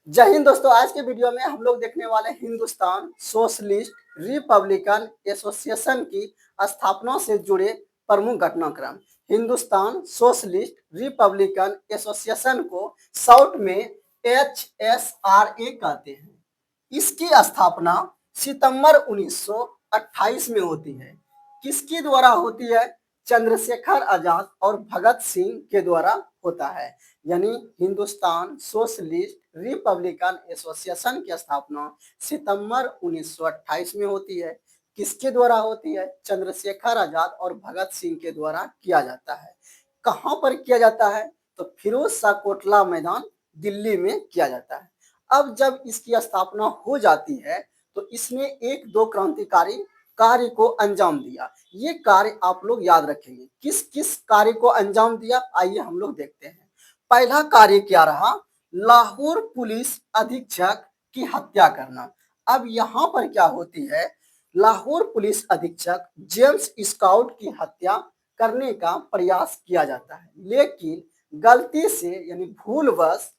जय हिंद दोस्तों। आज के वीडियो में हम लोग देखने वाले हैं हिंदुस्तान सोशलिस्ट रिपब्लिकन एसोसिएशन की स्थापना से जुड़े प्रमुख घटनाक्रम। हिंदुस्तान सोशलिस्ट रिपब्लिकन एसोसिएशन को शॉर्ट में HSRA कहते हैं। इसकी स्थापना सितंबर 1928 में होती है। किसके द्वारा होती है? चंद्रशेखर आजाद और भगत सिंह के द्वारा होता है। यानी हिंदुस्तान सोशलिस्ट रिपब्लिकन एसोसिएशन की स्थापना सितंबर 1928 में होती है। किसके द्वारा होती है? चंद्रशेखर आजाद और भगत सिंह के द्वारा किया जाता है। कहां पर किया जाता है? तो फिरोज शाह कोटला मैदान दिल्ली में किया जाता है। अब जब इसकी स्थापना हो जाती है तो इसने एक दो क्रांतिकारी कार्य को अंजाम दिया। ये कार्य आप लोग याद रखेंगे। किस किस कार्य को अंजाम दिया, आइए हम लोग देखते हैं। पहला कार्य क्या रहा? लाहौर पुलिस अधीक्षक की हत्या करना। अब यहाँ पर क्या होती है? लाहौर पुलिस अधीक्षक जेम्स स्काउट की हत्या करने का प्रयास किया जाता है, लेकिन गलती से यानी भूलवश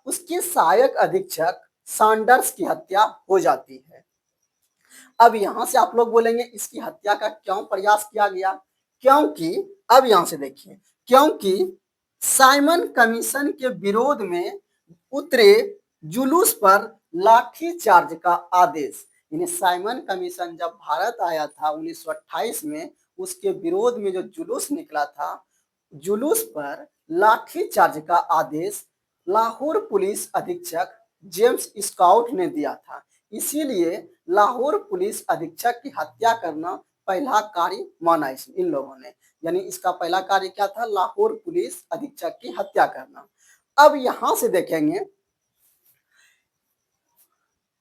उसके सहायक अधीक्षक सैंडर्स की हत्या हो जाती है। अब यहां से आप लोग बोलेंगे इसकी हत्या का क्यों प्रयास किया गया? क्योंकि अब यहां से देखिए, क्योंकि साइमन कमीशन के विरोध में उतरे जुलूस पर लाठीचार्ज का आदेश। यानी साइमन कमीशन जब भारत आया था 1928 में, उसके विरोध में जो जुलूस निकला था, जुलूस पर लाठीचार्ज का आदेश लाहौर पुलिस अधीक्षक जेम्स स्काउट ने दिया था। इसीलिए लाहौर पुलिस अधीक्षक की हत्या करना पहला कार्य माना इन लोगों ने। यानी इसका पहला कार्य क्या था? लाहौर पुलिस अधीक्षक की हत्या करना। अब यहां से देखेंगे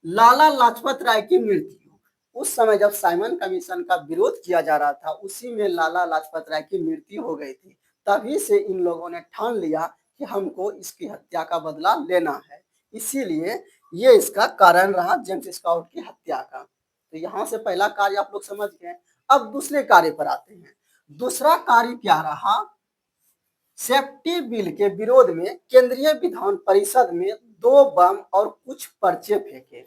लाला लाजपत राय की मृत्यु। उस समय जब साइमन कमीशन का विरोध किया जा रहा था, उसी में लाला लाजपत राय की मृत्यु हो गई थी। तभी से इन लोगों ने ठान लिया कि हमको इसकी हत्या का बदला लेना है। इसीलिए ये इसका कारण रहा, जेम्स स्काउट की हत्या का। तो यहाँ से पहला कार्य आप लोग समझ गए। अब दूसरे कार्य पर आते हैं। दूसरा कार्य क्या रहा? सेफ्टी बिल के विरोध में केंद्रीय विधान परिषद में 2 बम और कुछ पर्चे फेंके।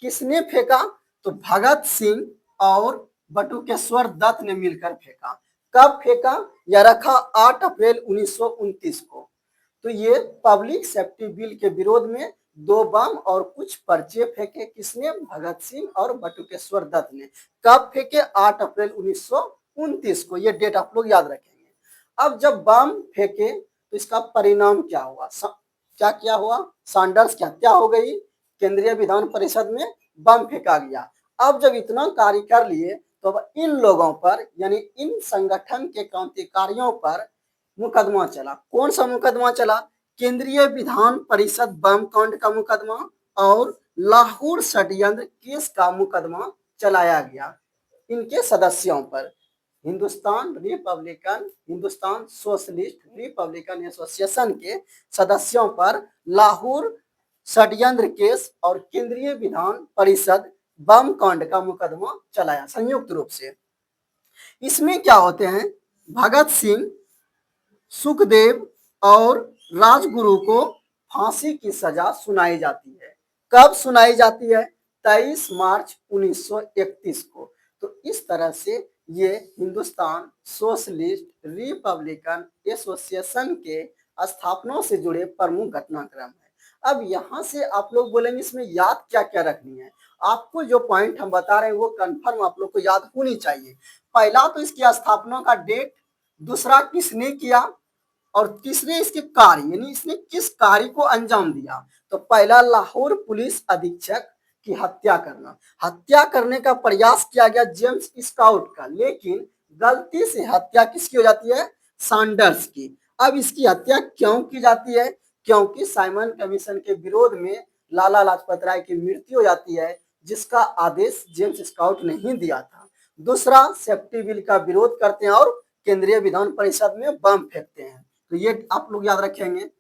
किसने फेंका? तो भगत सिंह और बटुकेश्वर दत्त ने मिलकर फेंका। कब फेंका? यह रखा 8 अप्रैल 1929 को। तो ये पब्लिक सेफ्टी बिल के विरोध में 2 बम और कुछ पर्चे फेंके। किसने? भगत सिंह और बटुकेश्वर दत्त ने। कब फेंके? 8 अप्रैल 1929 को। ये डेट आप लोग याद रखेंगे। अब जब बम फेंके तो इसका परिणाम क्या हुआ? क्या क्या हुआ? सैंडर्स की हत्या हो गई। केंद्रीय विधान परिषद में बम फेंका गया। अब जब इतना कार्य कर लिए तो अब इन लोगों पर यानी इन संगठन के क्रांतिकारियों पर मुकदमा चला। कौन सा मुकदमा चला? केंद्रीय विधान परिषद बम कांड का मुकदमा और लाहौर षड्यंत्र केस का मुकदमा चलाया गया इनके सदस्यों पर। हिंदुस्तान सोशलिस्ट रिपब्लिकन एसोसिएशन के सदस्यों पर लाहौर षड्यंत्र केस और केंद्रीय विधान परिषद बम कांड का मुकदमा चलाया संयुक्त रूप से। इसमें क्या होते हैं? भगत सिंह, सुखदेव और राजगुरु को फांसी की सजा सुनाई जाती है। कब सुनाई जाती है? 23 मार्च 1931 को। तो इस तरह से ये हिंदुस्तान सोशलिस्ट रिपब्लिकन एसोसिएशन के स्थापना से जुड़े प्रमुख घटनाक्रम है। अब यहाँ से आप लोग बोलेंगे इसमें याद क्या क्या रखनी है। आपको जो पॉइंट हम बता रहे हैं वो कंफर्म आप लोग को याद होनी चाहिए। पहला तो इसकी स्थापना का डेट, दूसरा किसने किया, और तीसरे इसके कार्य यानी इसने किस कार्य को अंजाम दिया। तो पहला लाहौर पुलिस अधीक्षक की हत्या करना। हत्या करने का प्रयास किया गया जेम्स स्काउट का, लेकिन गलती से हत्या किसकी हो जाती है? सैंडर्स की। अब इसकी हत्या क्यों की जाती है? क्योंकि साइमन कमीशन के विरोध में लाला लाजपत राय की मृत्यु हो जाती है, जिसका आदेश जेम्स स्काउट ने ही दिया था। दूसरा, सेफ्टी बिल का विरोध करते हैं और केंद्रीय विधान परिषद में बम फेंकते हैं। तो ये आप लोग याद रखेंगे।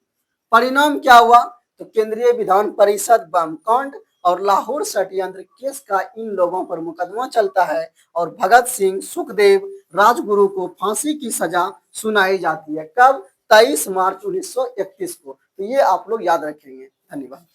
परिणाम क्या हुआ? तो केंद्रीय विधान परिषद बम कांड और लाहौर षड्यंत्र केस का इन लोगों पर मुकदमा चलता है और भगत सिंह, सुखदेव, राजगुरु को फांसी की सजा सुनाई जाती है। कब? 23 मार्च 1931 को। तो ये आप लोग याद रखेंगे। धन्यवाद।